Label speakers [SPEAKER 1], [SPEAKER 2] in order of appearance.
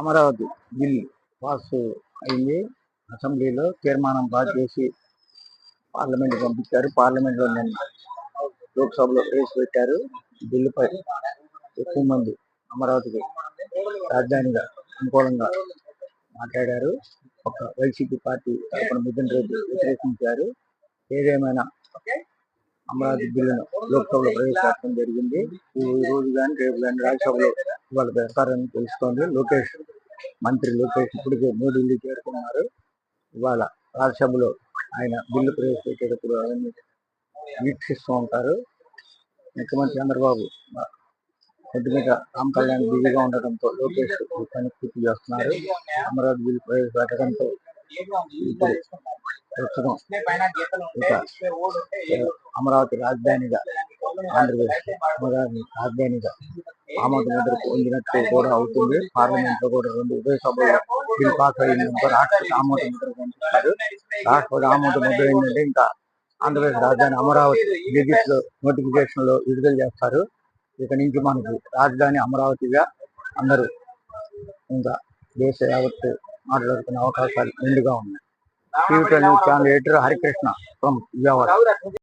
[SPEAKER 1] Amaravati bill pass అయింది. అసెంబ్లీలో తీర్మానం పాస్ చేసి పార్లమెంట్ పంపించారు. పార్లమెంట్ లో నిన్న లోక్సభలో ప్రవేశపెట్టారు. బిల్లుపై ఎక్కువ మంది అమరావతికి రాజధానిగా అనుకూలంగా మాట్లాడారు. ఒక వైసీపీ పార్టీ తరఫున మిథున్ రెడ్డి వ్యతిరేకించారు. ఏదేమైనా అమరావతి బిల్లును లోక్సభలో ప్రవేశపెట్టడం జరిగింది. ఈ రోజు కానీ రేపు కానీ రాజ్యసభలో ఇవాళ పెడతారని తెలుస్తోంది. మంత్రి లోకేష్ ఇప్పటికే న్యూఢిల్లీ చేరుకున్నారు. ఇవాళ రాజ్యసభలో ఆయన బిల్లు ప్రవేశపెట్టేటప్పుడు అవన్నీ వీక్షిస్తూ ఉంటారు. ముఖ్యమంత్రి చంద్రబాబు ఒంటి మీద రామ్ కళ్యాణ్ బిజీగా ఉండటంతో లోకేష్ పని పూర్తి చేస్తున్నారు. అమరావతి బిల్లు ప్రవేశపెట్టడంతో ఇప్పుడు ప్రస్తుతం అమరావతి రాజధానిగా ఆంధ్రప్రదేశ్ అమరావతి రాజధానిగా ఆమోద ముద్ర పొందినట్టు కూడా అవుతుంది. పార్లమెంట్ లో కూడా 2 ఉభయ సభలో బిల్ పాస్ అయిందంటే రాష్ట్రపతి ఆమోద ముద్ర పొందుతారు. రాష్ట్రపతి ఆమోద ముద్ర ఏంటంటే ఇంకా ఆంధ్రప్రదేశ్ రాజధాని అమరావతి గెజిట్ లో నోటిఫికేషన్ లో విడుదల చేస్తారు. ఇక నుంచి మనకి రాజధాని అమరావతిగా అందరూ ఇంకా దేశ యావత్తు మాట్లాడుకునే అవకాశాలు మెండుగా ఉన్నాయి. TV news channel editor Harikrishna from Vijayawada.